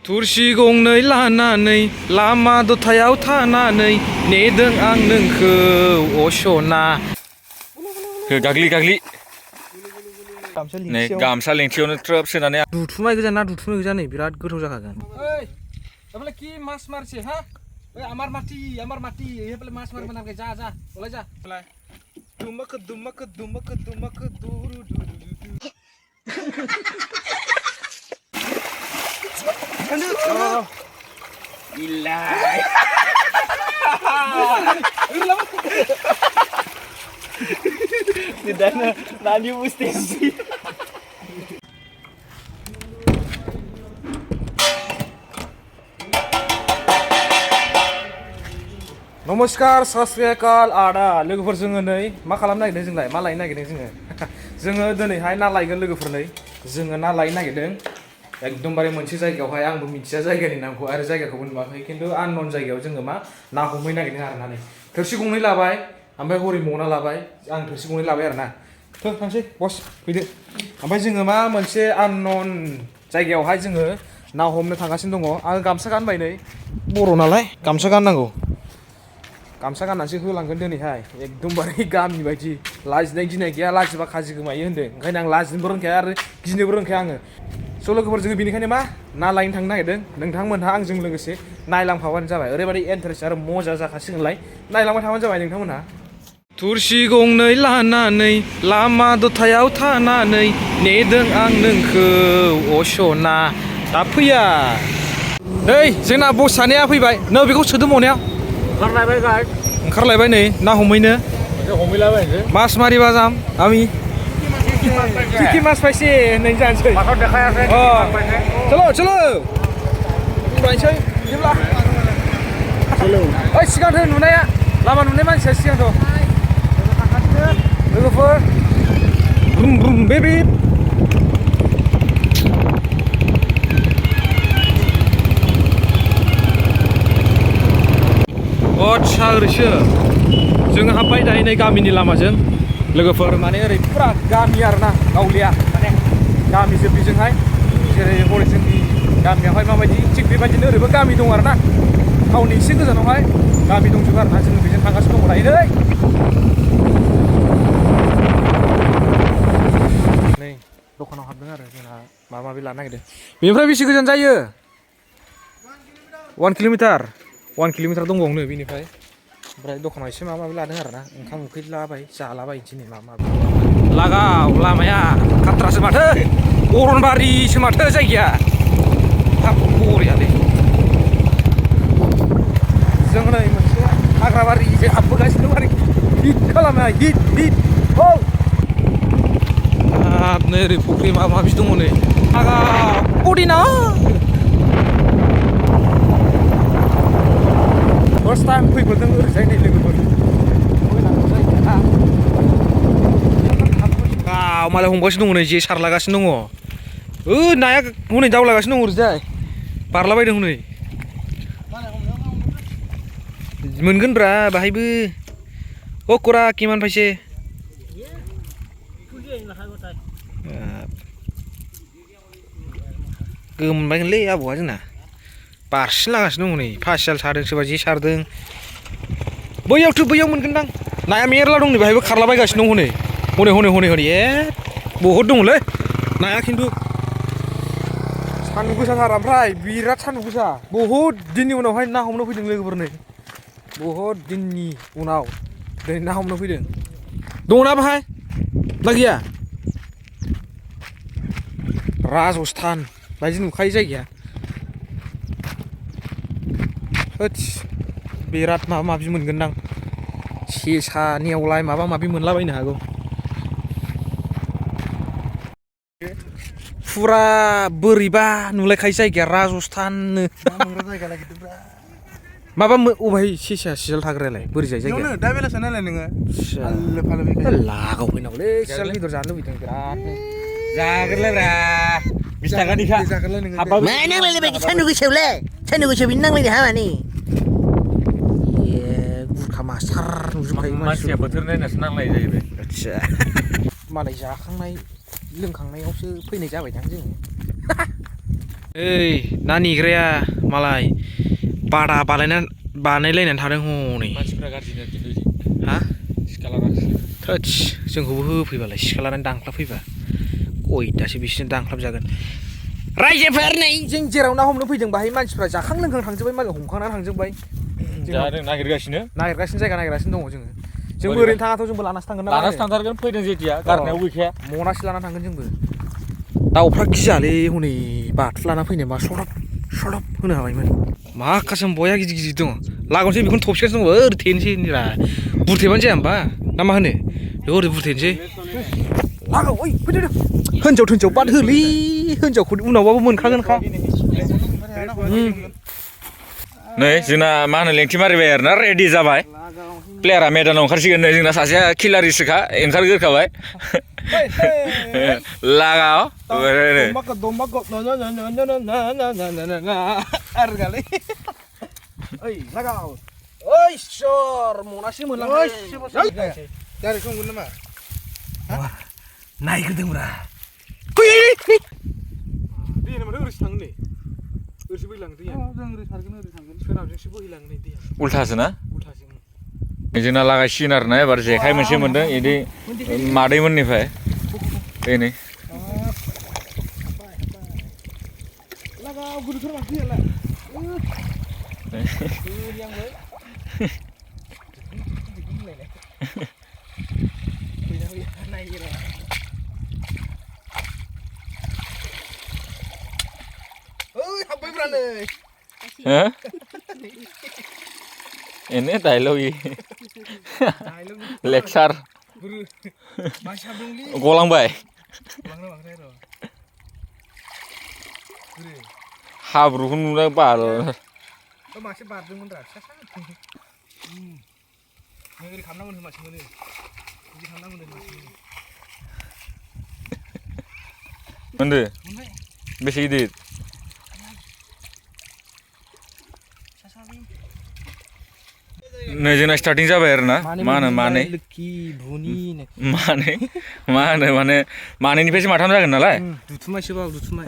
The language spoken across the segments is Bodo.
थुरसि गंनै लानानै लामा दथायाव थानानै नेदों आं नोंखौ अशना गाग्लि गाग्लि नै गामसा लेंथियावनो ट्राप सोनानै दुथुनाय गोजा ना दुथुनाय गोजा नै बिराद गोथाव जाखागोन ओइ आपले की मास मारছে হ্যাঁ ओइ আমার মাটি এই आपले मास मार बनाके जा जा ওলাই जा ওলাই दुमक दुमक दुमक दुमक दुरु दुरु Gila. Tidak nadi mesti sih. नमस्कार सत श्री अकाल आदा लोगोफोर जोङो नै मा खालामनो नागिरदों जोंलाय मा लायनो नागिरदों जोङो दिनैहाय ना लायगोन लोगोफोर नै जोङो ना लायनो नागिरदों एकदमबारे मोनसे जायगायावहाय आंबो मिथिया जायगानि नामखौ आरो जायगाखौबो नुवाखै खिन्थु आननन जायगायाव जोङो मा ना हमहैनो नागिरदों आरो ना नै थोरसि गंनै लाबाय ओमफ्राय हरि मना लाबाय आं थोरसि गंनै लाबाय आरो ना थांसै बस फैदो ओमफ्राय जोङो मा मोनसे आननन जायगायावहाय जोङो ना हमनो थांगासिनो दङ आं गामसा गानबाय नै बर' नालाय गामसा गाननांगौ गामसा गाननानैसो होलांगोन दिनैहाय एकदमबारे गामि बायदि लाजिनाय गिनाय गैया लाजिबा खाजि गोमायो होन्दों ओंखायनो आं लाजिनोबो रोंखाया आरो गिनोबो रोंखाया आङो स' लोगोफोर जोङो बेनिखायनो मा ना लायनो थांनो नागिरदों नोंथांमोनहा आंजों लोगोसे नायलांफाबानो जाबाय ओरैबायदि इन्टारेस्ट आरो मजा जाखासिगोनलाय नायलांबाय थाबानो जाबाय नोंथांमोनहा थुरसि गंनै लानानै लामा दथायाव थानानै नेदों आं नोंखौ अशना दा फैया नै जोंना बस सानैया फैबाय नै बेखौ सोदों मनायाव ओंखारलायबाय गाय ओंखारलायबाय नै ना हमहैनो हमहैलाबायनोसै मास मारिबा जाम आमी किति मास पाइसे नै जानोसै माथाव देखायाखै चलो चलो उरायनोसै बिदिब्ला चलो ओइ सिगांथो नुनाया लामा नुनाय मानसिया सिगांथ' लोगोफोर ब्रुम ब्रुम बेबि आच्छा ओरैसो जों हाबबाय दायो नै गामिनि लामाजों लोगोफोर माने ओरै फुरा गामि आरोना गावलिया माने गामि जोबनिजोंहाय जेरै हरै जोंनि गामियावहाय माबायदि थिग बेबायदिनो ओरैबो गामि दं आरोना टाउननि एसे गोजानावहाय गामि दंजोबो आरोना जों बेजों थांगासिनो दङ दायो नै दखानाव हाबदों आरो जोंहा माबा माबि लानो नागिरदों बेनिफ्राय बेसे गोजान जायो 1 किल'मिटार दंबावनो बेनिफ्राय ओमफ्राय दखानाव एसे माबा माबि लादों आरोना ओंखाम उखै लाबाय जालाबाय दिनै माबा माबि लागाव लामाया खाथ्रासो माथो अरनबारिसो माथो जायगाया हाब बरियालै जों नै मोनसे हाग्राबारिजों हाबबोगासिनो दं आरोखि हिट खालामो हिट औ हाब नै ओरै फुख्रि माबा माबि दङ नै हागा बदिना First time फैबोदों ओरैजाय नै लोगोफोर मालाय हमगासिनो दङ नै जे सारलागासिनो दङ नाया हनै दावलागासिनो दङ ओरैजाय बारलाबायदों हनै मोनगोनब्रा बाहायबो करा किमान पाइसे गोमबायगोनलै आबौआ जोंना बारसिन लागासिनो दङ नै फासियाल सारदों सोरबा जे सारदों बैयाव मोनगोनदां नाया मेरला दं नै बाहायबो खारलाबायगासिनो दं हनै ए बहुद दङलै नाया खिन्थु सान्दुं गोसाथार ओमफ्राय बिराद सान्दुं गोसा बहुद दिननि उनावहाय ना हमनो फैदों लोगोफोर नै बहुद दिननि उनाव दिनै ना हमनो फैदों दङना बाहाय ना गैया राजस्थान बायदि नुखायो जायगाया होत्स बिराद माबा माबि मोनगोनदां सेसा नेवलाय माबा माबि मोनलाबायनो हागौ फुरा बोरैबा नुलायखायो जायगाया राजस्थाननो माबा अबेहाय सेसा सियाल थाग्रायालाय बोरै जाय जायगाया दा बेलासियाव नायलाय नोङो लागाव फैनांगौलै सियाल बेदर जानो लुबैदों बिरादनो जागोरलायब्रा 20 थाखानिखा मा नांलायलायबाय सान्दुं गोसायाव बिनो नांलायनो हामानि गुरखा मास्टार नुजोबखायो मानसिया बोथोर नायनासो नांलाय जाहैबाय आच्छा मालाय जाखांनाय लोंखांनायावसो फैनाय जाबायदां जोङो ओइ ना निग्राया मालाय बादा बानायलायनानै थादों हनै मानसिफ्रा गाज्रिनो खिन्थु हा सिखालारा थोदस जोंखौबो होफैबालाय सिखालानानै दांख्लाबफैबा गयदासो बिसोरनो दांख्लाबजागोन रायजोफोर नै जों जेराव ना हमनो फैदों बाहाय मानसिफ्रा जाखां लोंखां थांजोब्बाय मालाय हमखांनानै थांजोब्बाय जादों नागिरगासिनो जायगा नागिरगासिनो दङ जोंबो ओरैनो थाङाथ' जोंबो लानासो थांगोन ना लानासो थांथारगोन फैदों जेथिया गारनायाव गैखाया मनासो लाना थांगोन जोंबो दाउफ्रा गियालै हनै बाथु लाना फैनो मा सदब होनो हाबायमोन माखासे बया गिदिर दङ लागावनोसै बेखौनो थफसिगासिनो दङ ओरै थेनोसै निरा बुरथेबानो जाया होमबा ना मा होनो बेखौ ओरै बुरथेनोसै लागाव ओइ फैदो हिनजाव बाद होलै हिनजावखौ उनावबाबो मोनखागोनखा नै जोंना मा होनो लेंथि मारिबाय आरोना रेडि जाबाय प्लेयारा मेदानाव ओंखारसिगोन नै जोंना सासेया खिलारिसोखा ओंखारग्रोखाबाय लागाव ओइ सर मनासो मोनलांबाय डाइरेक्ट संगोन नामा नायग्रोदोंब्रा दैया माथो ओरैसो थाङो नै ओरैसो बोहैलाङो दैया जों ओरै सारगोन ओरै थांगोन सोनाबजोंसो बोहैलाङो नै दैया उल्थासो ना उल्थाजों जोंना लागायसिगोन आरोना एबार जेखाइ मोनसे मोनदों इदि मादैमोननिफ्राय नै लागाव गुरुथार माथो दैयालाय ini dialog leksar golang bay habru nulah bal masih bardungan rasa ngeri खालामनांगोन होनबासो मोनो बिदि खालामनांगोन होनबासो मोनो बेसे गिदिर नै जोंना स्टार्टिं जाबाय आरोना मा होनो मानै माने मानैनिफ्रायसो माथाम जागोन नालाय दुथुमायसो बाव दुथुमाय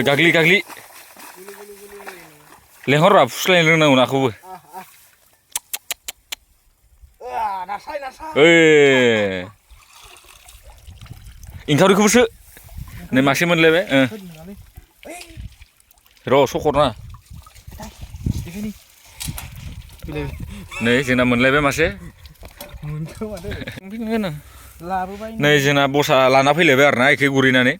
गाग्लि लेंहरबा फुस्लायनो रोंनांगौ नाखौबो इंखावरिखौबोसो नै मासे मोनलायबाय र' सखरना नै जोंना मोनलायबाय मासे नै जोंना बसा लाना फैलायबाय आरोना एखे गुरैनानै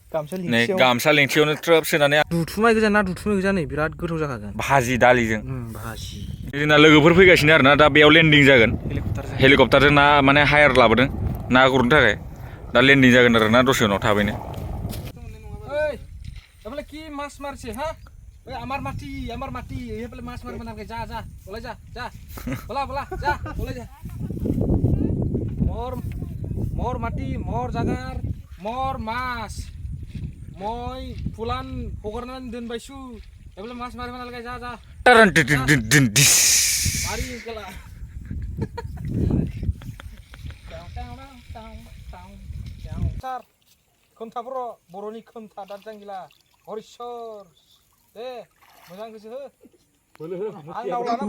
नै गामसा लेंथियावनो ट्रोब सोनानै दुथुमाय गोजा ना दुथुमाय गोजा नै बिराद गोथाव जाखागोन भाजि दालिजों भाजि जोंना लोगोफोर फैगासिनो आरोना दा बेयाव लेन्डिं जागोन हेलिकप्टारजों ना माने हायार लाबोदों ना गुरनो थाखाय दा लेन्डिं जागोन आरोना दसे उनाव थाबैनो কি মাছ মারছে হ্যাঁ ওই আমার মাটি এই বলে মাছ মারবে না যা বলে যা বলা যা বলে যা মোর মাটি মোর জাগার মোর মাছ মই ফুলান হগরনাनै दोनबायसु এই বলে মাছ মারবে না যা মারি গেলা सार खोमथाफोर बर'नि खोमथा दाजांगिला हरिश्वर दे मोजां गोसो हो आंनाव लाना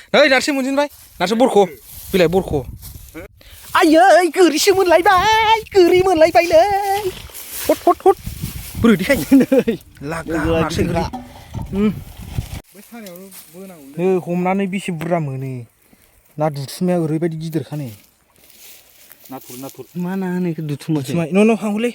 नै नारसि मोनजेनबाय नारसि बरख' बिलाइ बरख' आयै गोरिसो मोनलायबायलै हट बोरै देखायो नै लागा नारसि गोरि हमनानै बेसे बुरजा मोनो ना दुथुमाया ओरैबायदि गिदिरखा नै नाथुर मा ना होनो बेखौ दुथुमाय न' हांगौलै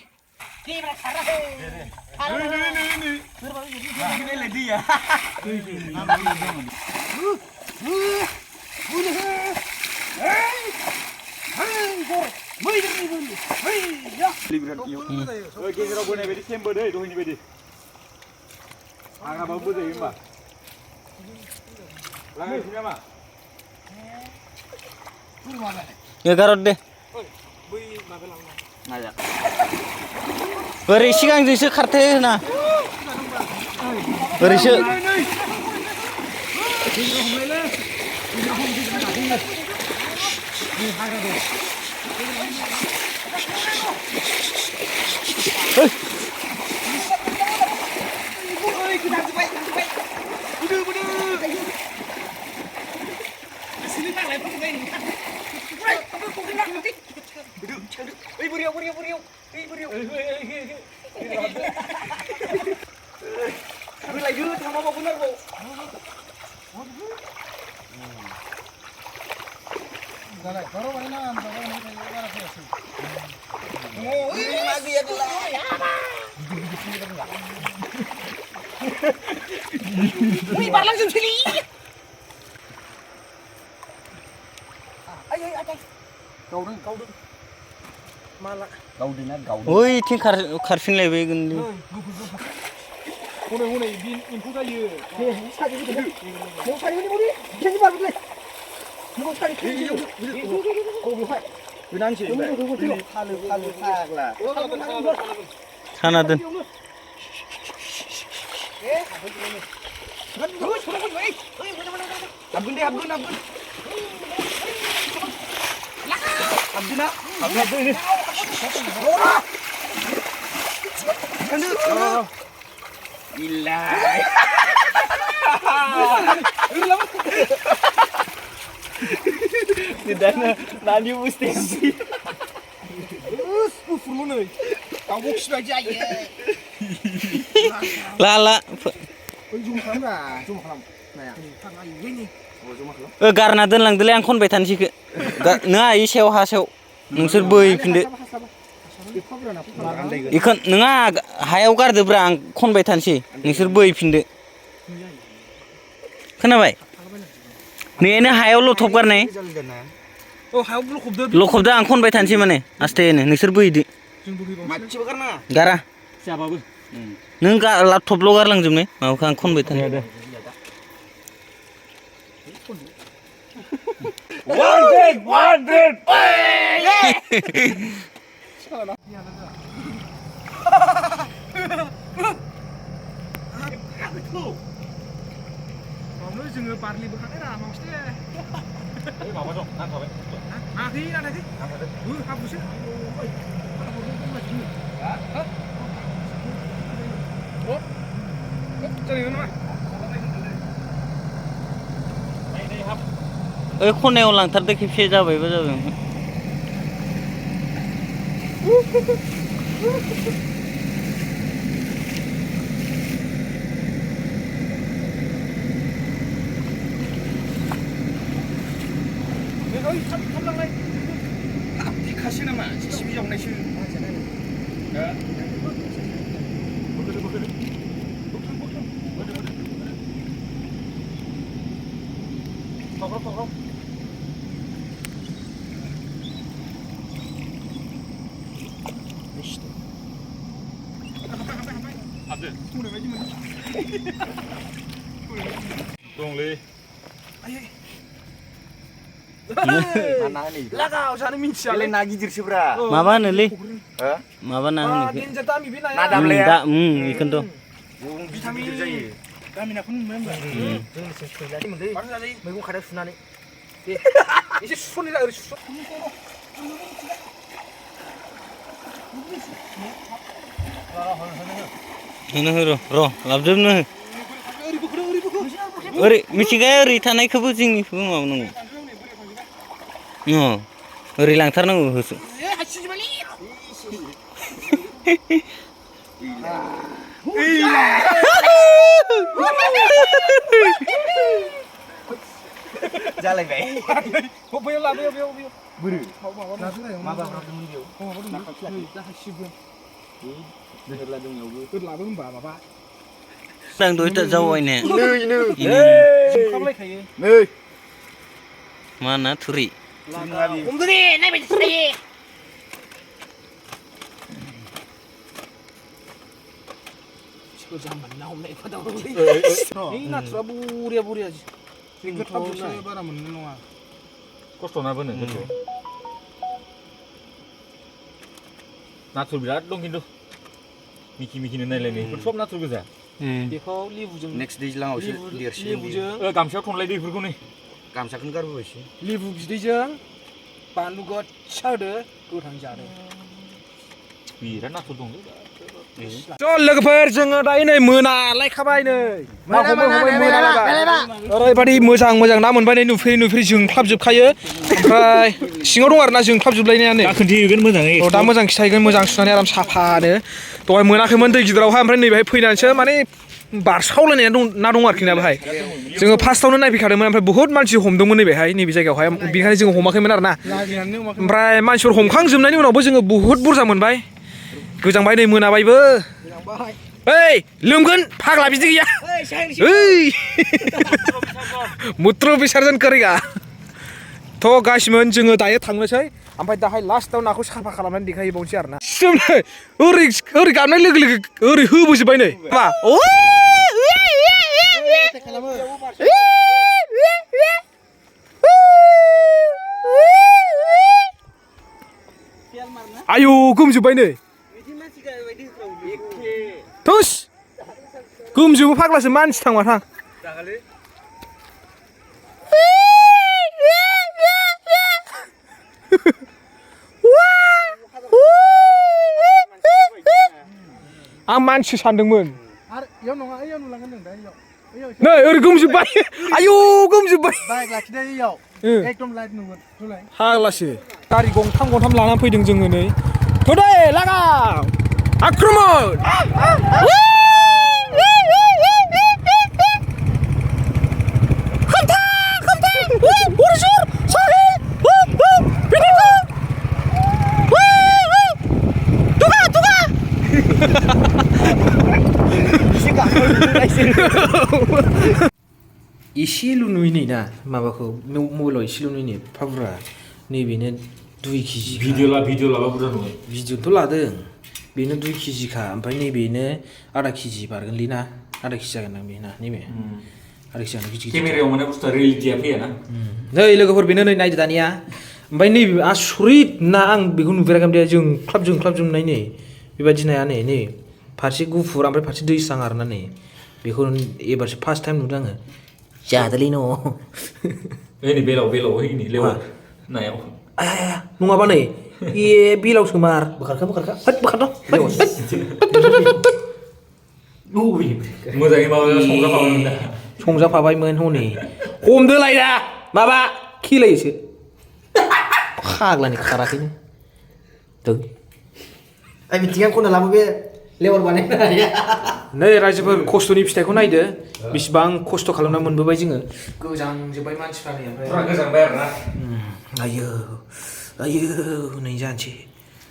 गेजेराव बोनाय बायदि सेमबो दै दहैनि बायदि आगाबाबो जायो होमबा लागायफिना मा 11 दे ओरै सिगांजोंसो खारथाय होना ओरैसो ओइ थिं खारफिनलायबाय गोनदि हनै हनै बि एम्फौ जायो साना दोन Nani mesti Lala गारना दोनलांदोलै आं खनबाय थानोसैखो नोङा इ सायाव हा सायाव नोंसोर बोहैफिनदो इखो नोङा हायाव गारदोब्रा आं खनबाय थानोसै नोंसोर बोहैफिनदो खोनाबाय नैनो हायाव लथब गारनाय लखबदो आं खनबाय थानोसै माने आस्तेनो नोंसोर बोहैदो गारा नों लाथबल' गारलांजोबनाय माबाखौ आं खनबाय थानो जोङो बारलिबो खानाय रा मावसथे माबा दं नांखाबाय नाखै नाखै हाब्रुसो ओइ खनायाव लांथारदो खेबसे जाबायबा जाबाय खासि नामा सिबि जावनायसो दंलै लागाव जानो मिन्थियालै ना गिदिरसोब्रा माबा होनोलै माबा ना होनो देन्जार दामि बे नाया ना दामलाया इखोनोथ' भिटामिन जायो दामि नाखौनो मोनबाय होनबा मैगं खादायाव सुनानै दे एसे सुस'नि जा ओरै सुस' होनो हो र' लाबजोबनो हो ओरै मिथिंगाया ओरै थानायखौबो जोंनिखौबो माबानांगौ ओरै लांथारनांगौ होसो जालायबाय बैयाव लाबोयो बैयाव बोरो माबा लाबोदोंमोन बेयाव गासिबो लाबो होनबा माबा आं दहाय जावायनो खालायखायो नै मा ना थुरि हमदो दे नायबायदि थायो ना हमनाय फोदाव नाथुरा बुरिया गोथावसो बारा मोननो नङा खस्थ' ना बोनो गोथौ नाथुर बिराद दं खिन्थु मिखिनो नायलायनाय बेफोर सब नाथुर गोजा बेखौ लेबुजों नेक्स्ट दैज्लाङावसो देरसिगोन लेबुजों गामसायाव थनलाय दैफोरखौ नै गामसाखौनो गारबोबायसो लेबु बिदैजों बानलु गोसा होदो गोथां जादो बिराद नाथुर दं ज' लोगोफोर जोङो दायो नै मोनालायखाबाय नै ना हमबाय ओरैबायदि मोजां ना मोनबाय नै नुफेरै जोंख्लाबजोबखायो ओमफ्राय सिङाव दं आरोना जोंख्लाबजोबलायनायानो दा खोन्थिहैगोन मोजाङै दा मोजां खिथाहैगोन मोजां सुनानै आराम साफानो दहाय मोनाखैमोन दै गिदिरावहाय ओमफ्राय नैबेहाय फैनानैसो माने बारसावलायनाय ना दं आरोखि ना बेहाय जोङो फार्स्टआवनो नायफैखादोंमोन ओमफ्राय बहुत मानसि हमदोंमोन नैबे जायगायावहाय बेनिखायनो जोङो हमाखैमोन आरोना ओमफ्राय मानसिफोर हमखांजोबनायनि उनावबो जोङो बहुत बुरजा मोनबाय गोजांबाय नै मोनाबायबो ओइ लोमगोन फाग्ला बिदि गैया ओइ मुत्र बिसारजन करेगा थ' गासिमोन जोङो दायो थांनोसै ओमफ्राय दाहाय लास्टआव नाखौ साफा खालामनानै देखायबावनोसै आरोना ओरै गाबनाय लोगो लोगो ओरै होबोजोबबाय नै मा आयु गोमजोबबाय नै थुस गोमजोबो फाग्लासो मानसि थांबा थां आं मानसि सानदोंमोन नै ओरै गोमजोबबाय आयु गोमजोबबाय फाग्लासो गारि गंथाम लानानै फैदों जोङो नै थ'दे लागा आक्रमण एसेल' नुयो नै ना माबाखौ मबाइलाव एसेल' नुयो नै फाबुरा नैबेनो 2 केजि भिडिअ लाबा बुरजा नुयो भिडिअथ' लादों बेनो 2 केजिखा ओमफ्राय नैबेनो आधा केजि बारगोनलै ना आधा केजि जागोन दां बेना नैबे आधा केजि जागोन गिदिर केमेरायाव माने बुस्थुआ रियेलिटिया फैया ना नै लोगोफोर बेनो नै नायदो दानिया ओमफ्राय नैबे आसरित ना आं बेखौ नुफेराखैमोन दे जोंख्लाब जोंनाय नै बेबायदि नाया नै फारसे गुफुर ओमफ्राय फारसे दै स्रां आरोना नै बेखौ एबारसो फार्स्ट टाइम नुदों आङो जादोलै न' नै बेलाव हैनि लेवार नायाव नङाबा नै ए बेलावसो मार बोखारखा बोखारथ' मोजाङै माबा संजाफाबायमोन दा संजाफाबायमोन हनै हमदोलाय दा माबा खेलायोसो फाग्लानि खाराखैनो मिथिंगा खना लाबो बे लेवार बानायनाया नै रायजोफोर खस्थ'नि फिथाइखौ नायदो बेसेबां खस्थ' खालामना मोनबोबाय जोङो गोजांजोब्बाय मानसिफ्रा नै ओमफ्राय गोजांबाय आरोना आयौ नै जानोसै